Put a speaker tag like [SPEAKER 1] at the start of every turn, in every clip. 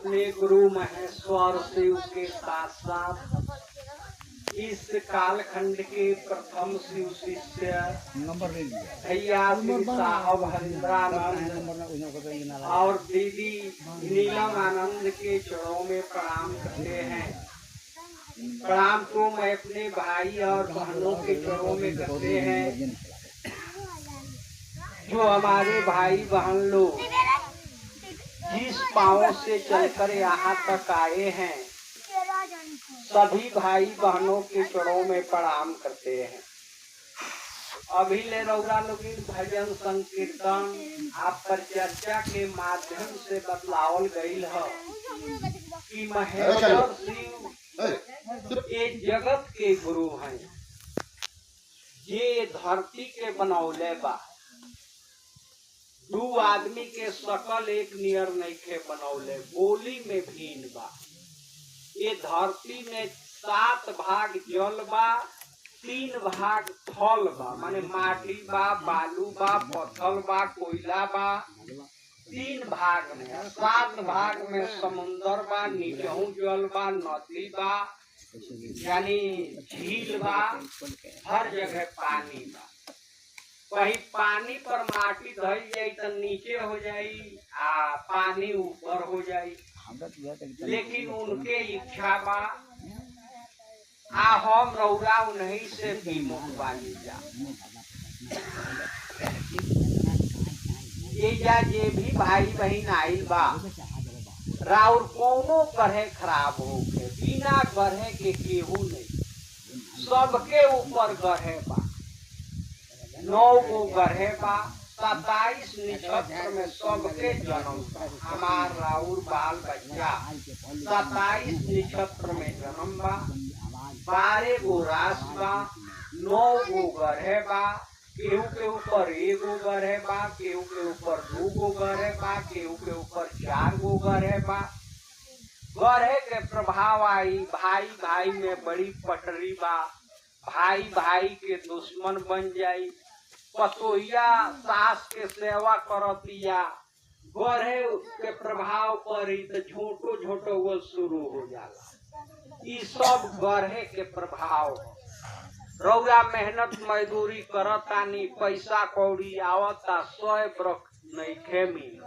[SPEAKER 1] अपने गुरु महेश्वर शिव के साथ साथ इस कालखंड के प्रथम शिव शिष्य भैया श्री साहब हरिंद्रानंद और दीदी नीलम आनंद के चरणों में प्रणाम करते हैं। प्रणाम को मैं अपने भाई और बहनों के चरणों में करते हैं जो हमारे भाई बहन लोग जिस पाँव से चलकर यहाँ तक आए हैं, सभी भाई बहनों के चरणों में प्रणाम करते हैं। अभी ले रौरा लोगिन भजन संकीर्तन आप पर चर्चा के माध्यम से बतलावल गईल है कि महेश्वर शिव ये जगत के गुरु हैं। ये धरती के बनौले बा, दू आदमी के शकल एक नियर नइखे बनौले, बोली में भीन बा। ये धरती में 7 भाग जल बा, 3 भाग थल बा, माने माटी बा, बालू बा, पत्थर बा, कोयला बा। 3 भाग में 7 भाग में समुंदर बा, नीचहू जल बा, नदी बा यानी झील बा, हर जगह पानी बा। कहीं पानी पर माटी धइल जाई तो नीचे हो जाई आ पानी ऊपर हो जाई, लेकिन उनके इच्छा बा आ हम रौरा उन्हीं से विमुख बानी जा। ये जा जे भी भाई बहन आइल बा, राउर कोनो गढ़े खराब होके बिना गढ़े के केहू नहीं, सबके ऊपर गढ़े बा। 9 गो गढ़े बा, 27 नक्षत्र में सबके जन्म बा। हमार राउर बाल बच्चा 27 नक्षत्र में जन्म बा, 12 गो राशि बा, 9 गो गढ़े बा। केहू के ऊपर 1 गो गढ़े बा, केहू के ऊपर 2 गो गढ़े बा, केहू के ऊपर 4 गो गढ़े बा। गढ़े के प्रभाव आई भाई भाई में बड़ी पटरी बा, भाई भाई के दुश्मन बन जाई। पतोहिया सास के सेवा करतिया, गढ़े के प्रभाव पड़ी तो झोटो झोटो वो शुरू हो जाला। ये सब गढ़े के प्रभाव। रौरा मेहनत मजदूरी करतानी, पैसा कौड़ी आवता, 100 ब्रख नइखे मिल,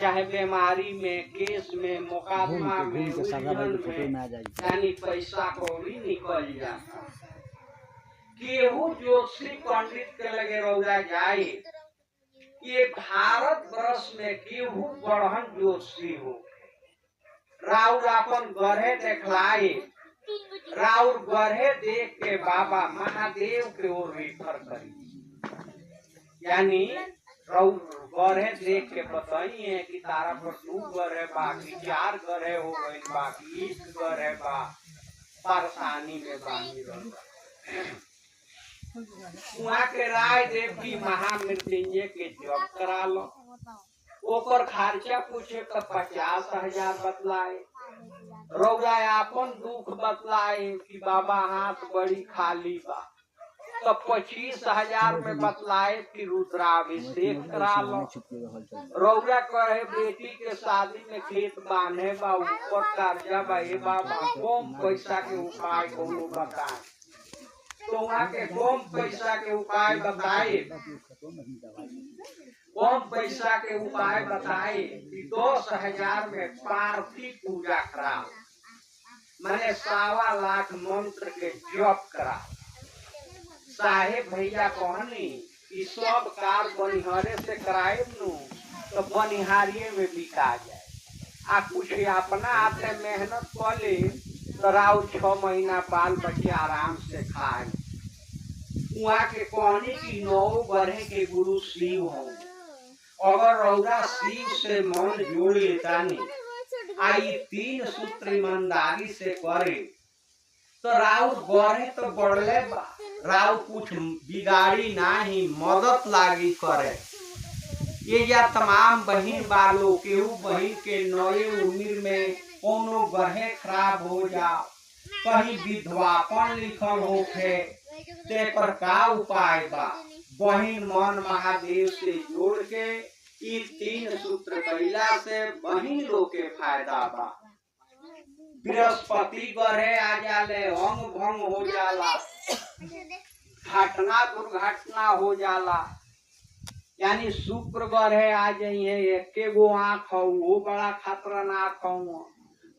[SPEAKER 1] चाहे बीमारी में, केस में, मुकदमा में, उलझन में यानी पैसा कौड़ी निकल जाता। केहू जोशी पंडित के लगे रौरा जाए, ये भारत वर्ष में केहू बढ़न जोशी हो, राउर अपन गढ़े देखलाए, राउर गढ़े देख के बाबा महादेव के ओर रेफर करी। यानी राउर गढ़े देख के बताइए कि तारा पर 2 गढ़े बाकी 4 गढ़े हो गई, बाकी 1 गढ़े बा, परेशानी में बानी रह। वहाँ के राय देव की महामृत्युंजय के जप करा लो, ओकर खर्चा पूछे तो 50,000 बतलाए। रौरा अपन दुख बतलाए कि बाबा हाथ बड़ी खाली बा तो 25,000 में बतलाए कि रुद्राभिषेक करा लो। रौरा कहे बेटी के शादी में खेत बांधे बा, ऊपर कर्जा बा, ये बाबा कम पैसा के उपाय कोनो बताए। तो वहाँ के कम पैसा के उपाय बताए, कम पैसा के उपाय बताए कि 10,000 में पार्थिव पूजा करा, मैंने 1.25 लाख मंत्र के जप करा। साहेब भैया कहनी कि सब कार बनिहारे से कराए नू तो बनिहारिये में बिका जाए, आ कुछ अपना हाथे मेहनत कर ले तो राउर 6 महीना बाल बच्चे आराम से खाए। वहाँ के कहनी कि 9 गढ़े के गुरु शिव हो, अगर रौरा शिव से मन जोड़ लेता नहीं, आई 3 सूत्र ईमानदारी से करे तो राउर गढ़े तो बढ़ले बा, राउर कुछ बिगाड़ी नहीं, मदद लागी करे। ये या तमाम बहन बालों केहू बहन के नए उम्र में कोनो गढ़े खराब हो जाओ, कहीं विधवापन लिखल होखे, ते पर का उपाय बा? बहन मन महादेव से जोड़ के ई 3 सूत्र कैला से बहिन लोग के फायदा बा। बृहस्पति ग्रह आ जाले, अंग भंग हो जाला, घटना दुर्घटना हो जाला। यानी शुक्र ग्रह आ जाइए, एके गो आँख हो, वो बड़ा खतरनाक हो।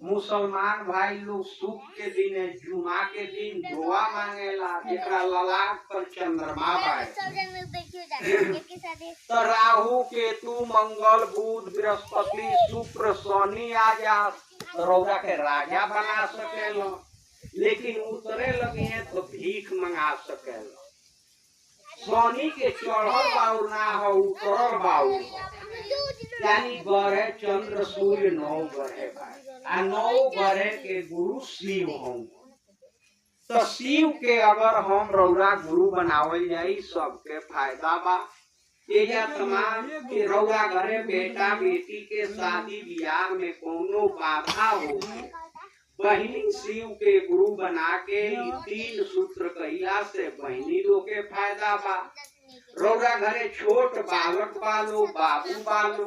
[SPEAKER 1] मुसलमान भाई लोग सुख के दिन, जुमा के दिन दुआ मांगेला, जेकरा ललाट पर चंद्रमा बाए। तो राहु केतु मंगल बुध बृहस्पति शुक्र शनि आ जा तो रौदा के राजा बना सकेला, लेकिन उतरे लगे तो भीख मंगा सकेला। शनि के चढ़ल बाउर ना हो, उतरल बाउर। यानी ग्रह चंद्र सूर्य 9 ग्रह भाई, आ 9 ग्रह के गुरु शिव होंगे। तो शिव के अगर हम रौरा गुरु बनावल जाई, सबके फायदा बा। एजा तमाम के रौरा घरे बेटा बेटी के शादी ब्याह में कोनो बाधा हो, बहिनी शिव के गुरु बना के 3 सूत्र कहिला से बहिनी लोग के फायदा बा। रौरा घरे छोट बालक बालो, बाबू बालो,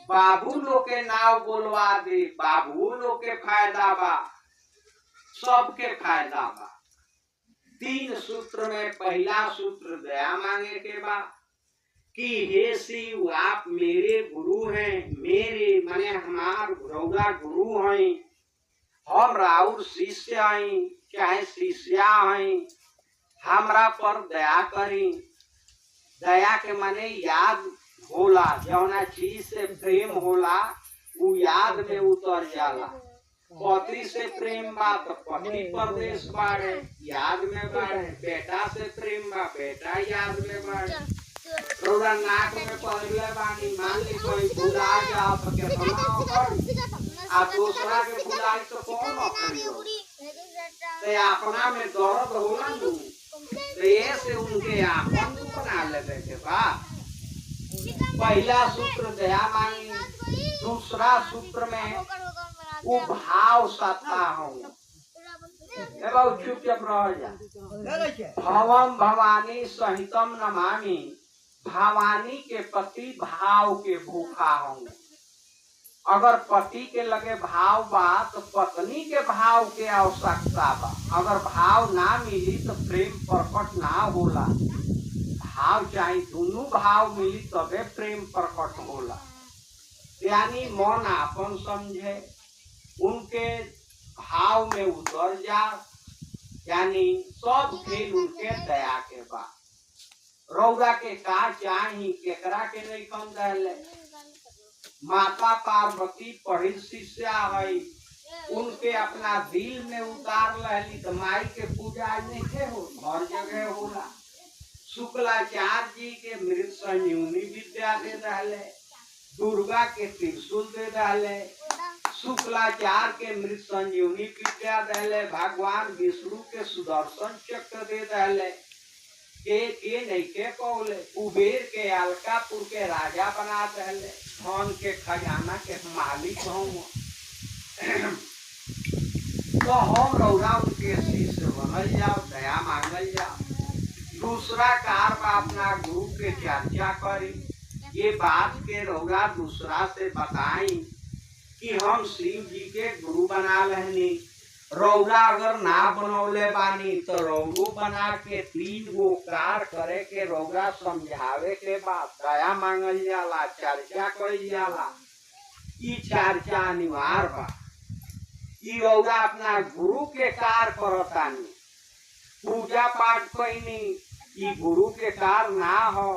[SPEAKER 1] बाबू लोग के नाव बोलवा दे, बाबू लोग के फायदा बा, सबके फायदा बा। 3 सूत्र में पहला सूत्र दया मांगे के बा कि हे शिव आप मेरे गुरु हैं, मेरे माने हमार रौरा गुरु हैं, हम राउर शिष्य हैं, चाहे शिष्या हैं, हमरा पर दया करी। दया के माने याद होला, जौना चीज से प्रेम होला वो याद में उतर जाला। पति से प्रेम बा तो पति परदेश बाड़े, याद में बाड़े। बेटा से प्रेम बा, बेटा याद में बाड़े। रौरा नाक में पहले बानी, मान ली कोई भुला जा तो केतना ओकर, आ दूसरा के भुलाई तो कौन ओकर। ते अपना में दर्द होला नु, ये से उनके आपन बना लेवे के बा। पहला सूत्र दया मांगी, दूसरा सूत्र में वो भाव सत्ता हो। चुपचाप रह जा। भवम भवानी सहितम नमामि, भवानी के पति भाव के भूखा होंगे। अगर पति के लगे भाव बा तो पत्नी के भाव के आवश्यकता बा। अगर भाव ना मिली तो प्रेम प्रकट ना होला। भाव चाहिए, दोनों भाव मिली तबे प्रेम प्रकट होला। यानी मन आपन समझे, उनके भाव में उतर जा, यानी सब खेल उनके दया के बा। रौदा के का चाही, केकरा के नहीं कम दहले। माता पार्वती पढ़ी शिष्या है, उनके अपना दिल में उतार लहली तो माई के पूजा नहीं के हो, हर जगह होला। शुक्लाचार्य जी के मृत संजीवनी विद्या दे डाले, दुर्गा के त्रिशूल दे डाले, शुक्लाचार्य के मृत संजीवनी विद्या दे, भगवान विष्णु के सुदर्शन चक्र दे डाले। के नहीं के पौले, कुबेर के अलकापुर के राजा बना दे, धन के खजाना के मालिक हम। तो हम रौरा उनके शिष्य बनल जाओ, दया मांगल जाओ। दूसरा कार बा अपना गुरु के चर्चा करी। ये बात के रौरा दूसरा से बताई कि हम शिव जी के गुरु बना लेनी। रौरा अगर ना बनौले बानी तो रौरू बना के 3 गो कार करे के रौरा समझावे के बाद दया मांगल जाला, चर्चा कइल जाला। ई चर्चा अनिवार्य बा। ई रौरा अपना गुरु के कार करतानी, पूजा पाठ कइनी, ई गुरु के कार ना हो।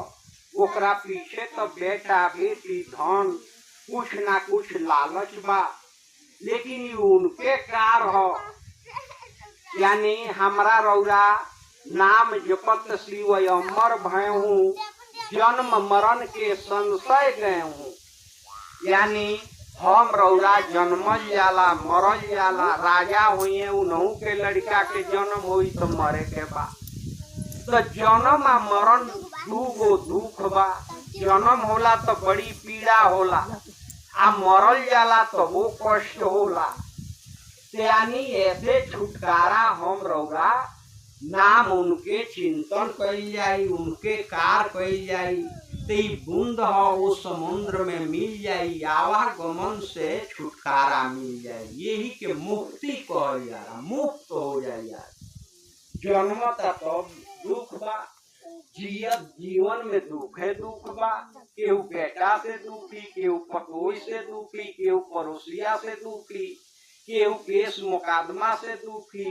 [SPEAKER 1] ओकरा पीछे तो बेटा बेटी धन कुछ ना कुछ लालच बा, लेकिन ये उनके कार हो। यानी हमरा रौरा नाम जपत शिव अमर भय हूँ, जन्म मरण के संशय गए हूँ। यानी हम रौरा जन्मल जाला, मरल जाला। राजा हुए उन्हों के लड़का के जन्म हुई तो मरे के बा। तो जन्म आ मरण 2 गो दुख बा। जन्म होला तो बड़ी पीड़ा होला, आ मरल जाला तो वो कष्ट होला। यानी ऐसे छुटकारा हम रौरा नाम उनके चिंतन कइल जाई, उनके कार कइल जाई। तो ई बूंद हो वो समुद्र में मिल जाई, आवागमन से छुटकारा मिल जाए, यही के मुक्ति कहल जाला, मुक्त हो जाए यार। जन्मता तो दुख बा, जियत जीवन में दुख है, दुख बा, केहू बेटा से दुखी, केहू पतोई से दुखी, केहू पड़ोसिया से दुखी, केहू केस मुकदमा से दुखी।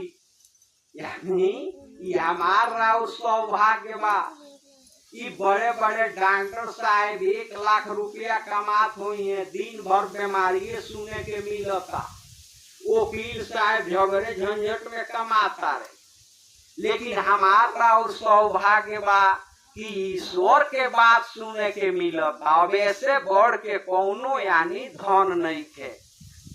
[SPEAKER 1] यानी ये हमारा और सौभाग्य बा। ये बड़े बड़े डॉक्टर साहब 1 लाख रुपया कमात हुई है, दिन भर बीमारी सुने के मिलता। वकील साहब झगड़े झंझट में कमाता रहे, लेकिन हमारा और सौभाग्य बा कि ईश्वर के बात सुने के मिलता। अब ऐसे बढ़ के कौनो यानी धन नहीं के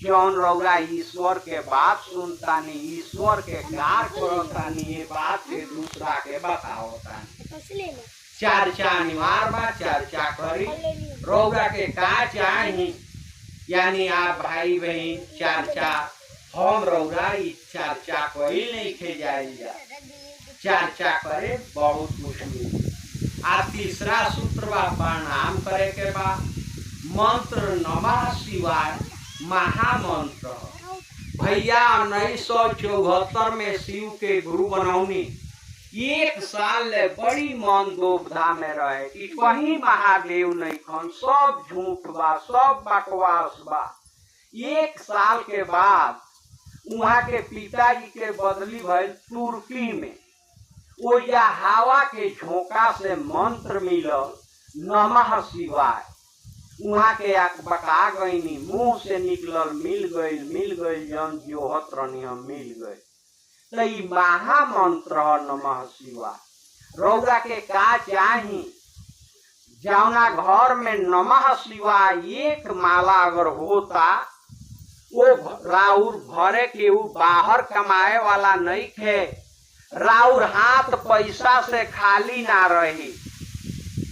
[SPEAKER 1] जौन रौरा ईश्वर के बात सुनतानी, ईश्वर के कार्य करतानी, ये बात के दूसरा के बताओतानी। चर्चा अनिवार्य बा, चर्चा करी। रौरा के का चाही, यानी आप भाई बहन चर्चा, हम रौरा चर्चा कोई नहीं खे जाएगा, चर्चा करे बहुत मुश्किल। आ तीसरा सूत्र बा प्रणाम करे के बा। मंत्र नमः शिवाय महामंत्र। भैया 1974 में शिव के गुरु बनौनी। 1 साल ले बड़ी मन दुविधा में रहे कि कहीं महादेव नहीं खन, सब झूठ बा, सब बकवास बा। 1 साल के बाद वहाँ के पिताजी के बदली भइल तुर्की में। वो या हवा के झोंका से मंत्र मिलल नमः शिवाय। वहाँ के बका गईनी, मुंह से निकलल मिल गई जन जोहत रहनी हम मिल गए। तो ये महामंत्र नमः शिवाय। रौरा के का चाही, जौना घर में नमः शिवाय 1 माला अगर होता, वो राउर भरे के ऊ बाहर कमाए वाला नहीं थे, राउर हाथ पैसा से खाली ना रही।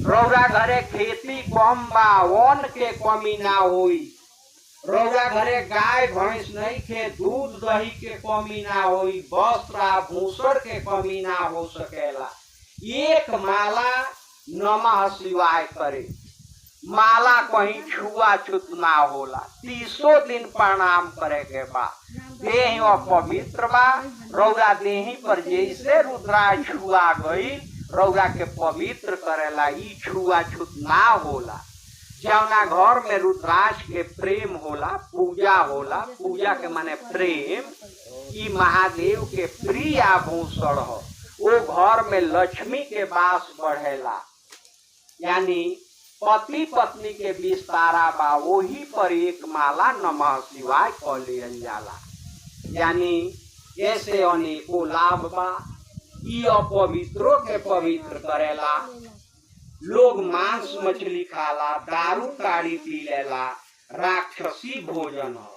[SPEAKER 1] रौरा घरे खेती कम बा, वन के कमी ना हुई। रौरा घरे गाय भैंस नहीं थे, दूध दही के कमी ना हुई, वस्त्र आभूषण के कमी ना हो सकेला। 1 माला नमः शिवाय करे, माला कहीं छुआछूत ना होला। 30 दिन प्रणाम करे के बा। देह पवित्र बा, रौरा देही पर जैसे रुद्राक्ष छुआ गई, रौरा के पवित्र करेला, ई छुआछूत ना होला। जौना घर में रुद्राक्ष के प्रेम होला, पूजा होला, पूजा के माने प्रेम, ई महादेव के प्रिय आभूषण हो। वो घर में लक्ष्मी के वास बढ़ेला। यानी पति पत्नी के विस्तारा बा, वही पर 1 माला नमः शिवाय कह लियल जाला। यानी ऐसे अनेकों लाभ बा। ई अपवित्रों के पवित्र करेला। लोग मांस मछली खाला, दारू काड़ी पी लेला, राक्षसी भोजन हो।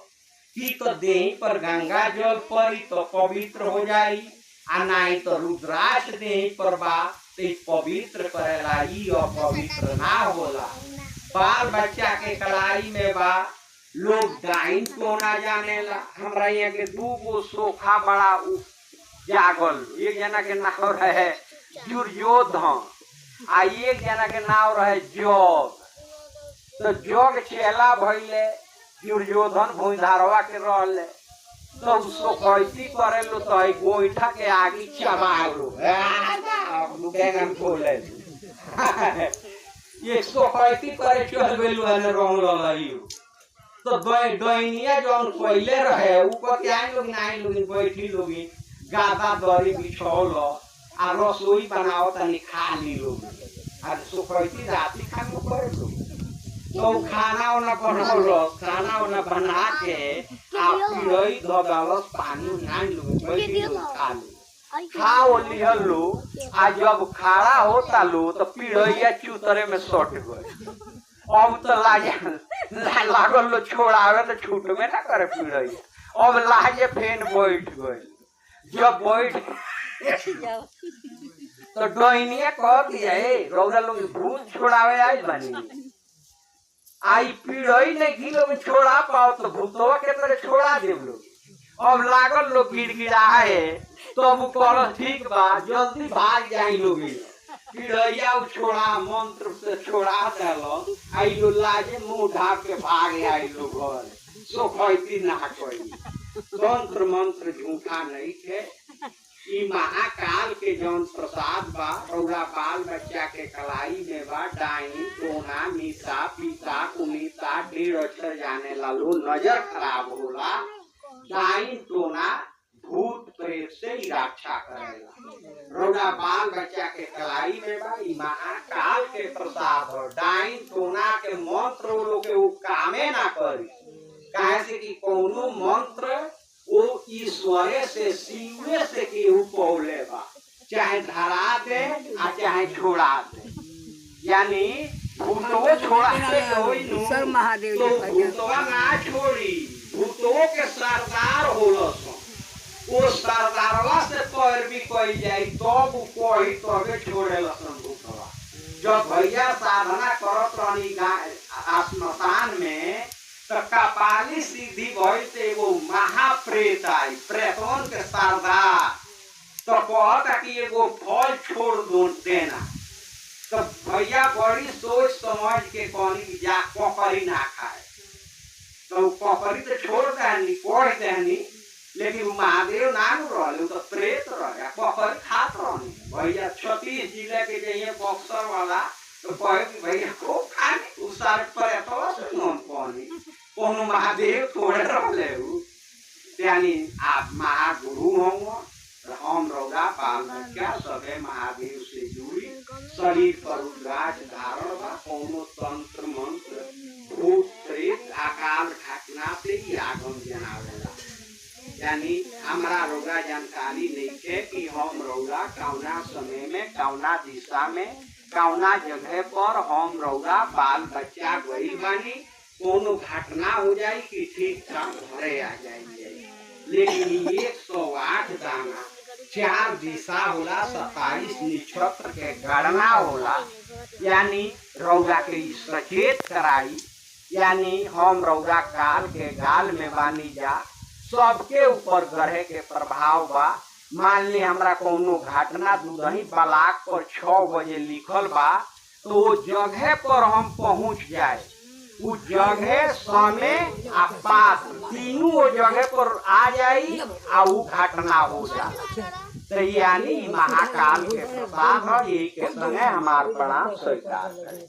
[SPEAKER 1] की तो देही पर गंगा जल पड़ी तो पवित्र हो जाई, आ नहीं तो रुद्राक्ष देही पर बा तो पवित्र करेला, ई अपवित्र ना होला। बाल बच्चा के कलाई में बा, लोग डाइन को ना जानेला। हमरा यहाँ के 2 गो सोखा बड़ा जागल, एक जना के नाम रहे दुर्योधन, आ एक जना के नाम रहे जोग। तो जोग चेला भइले, दुर्योधन भूधारवा के रहले। तो उसको कैसी करे लो, तो गोईठा के आगे चबा लो, बैंगन खोले 135 करे चल गेलू है रोंग ललइयो। तो डोइनिया जौन पहले रहे ऊपर क्या लोग नहीं लोग बैठी लोग गादा दरी बिछौल आ रसोई बनाओ तनी खा ली लोग। आ सुखैती राती खान करे लोग, तो खाना वाना बनौलस, खाना वाना बना के आ पिड़ई धोगालस, पानी नहीं लोग बैठी लोग खा ली, खाओ लिहल लो। आ जब खड़ा होता लो तो पिड़ैया चूतरे में सट गए। अब तो लागल लो छोड़ावे तो छूट में ना करे पिड़ैया। अब लाजे फेन बैठ गए। जब बैठ तो डोइनिया कह दिया, रौदा लोग भूत छोड़ावे आई बनी, आई पिड़ई नहीं घी लोग छोड़ा पाओ तो भूतवा के तरह छोड़ा देव लोग। अब लागल लोग गिड़गिड़ा है, तो अब कह ठीक बा जल्दी भाग जाई लोग। चिड़ैया छोड़ा मंत्र से छोड़ा दिल आई लो लाजे मुंह ढाक के भागे आई लो घर सो खैती ना कोई तंत्र मंत्र झूठा नहीं थे ई महाकाल के जौन प्रसाद बा रौरा बाल बच्चा के कलाई में बा डाइन टोना मीसा पीसा कुनीता ढेर अक्षर जाने लालो नजर खराब होला डाइन टोना भूत प्रेत से ही रक्षा करेला रौरा बाल बच्चा के कलाई में बा ई महाकाल के प्रसाद हो डाइन टोना के मंत्र लोग के कामे ना करी काहे से कि कोनो मंत्र वो ईश्वरे से शिवे से केहू पौले बा चाहे धरा दे आ चाहे छोड़ा दे यानी भूतों छोड़ा दे कोई नु
[SPEAKER 2] महादेव
[SPEAKER 1] तो भूतवा ना छोड़ी भूतों के सरदार होलस वो सरदारवा से पैरवी कई जाई तब वो कोई तबे छोड़े लसन भूतवा जब भैया साधना करत रहनी आत्मसान में तो कपाली सीधी भई ते वो महाप्रेत आई प्रेतों के सरदार तो कहता कि एगो फल छोड़ दो देना तो भैया बड़ी सोच समझ के कहनी जा ककड़ी ना खाए तो ककड़ी तो छोड़ देनी पढ़ देनी लेकिन महादेव ना रहे तो प्रेत रहे ककड़ी खात रहनी भैया 36 जिले के जाइए बक्सर वाला तो कहे कि भैया खूब खानी उस सारे प्रेतवा से नोन पानी कोनो महादेव थोड़े रहले यानी आप महागुरु होंगे हम रौदा बाल बच्चा सबे महादेव से जुड़ी शरीर पर रुद्राक्ष धारण बा कोनो तंत्र मंत्र भूत प्रेत अकाल घटना से ही आगम जनावेला यानी हमारा रौदा जानकारी नहीं है कि हम रौदा कौना समय में कौना दिशा में कौना जगह पर हम रौदा बाल बच्चा गई बानी कोनो घटना हो जाए कि ठीक ठाक घरे आ जाए लेकिन 108 दाना 4 दिशा होला 27 नक्षत्र के गणना होला यानी रौदा के सचेत कराई यानी हम रौदा काल के गाल में बानी जा सबके ऊपर ग्रह के प्रभाव बा मान ली हमरा कोनो घटना दूधही ब्लॉक पर 6 बजे लिखल बा तो जगह पर हम पहुंच जाए उस जगह समय आ पात्र तीनों जगह पर आ जाई आ वो घटना हो जाए तो यानी महाकाल के प्रसाद है यही के संगे हमार प्रणाम स्वीकार करें।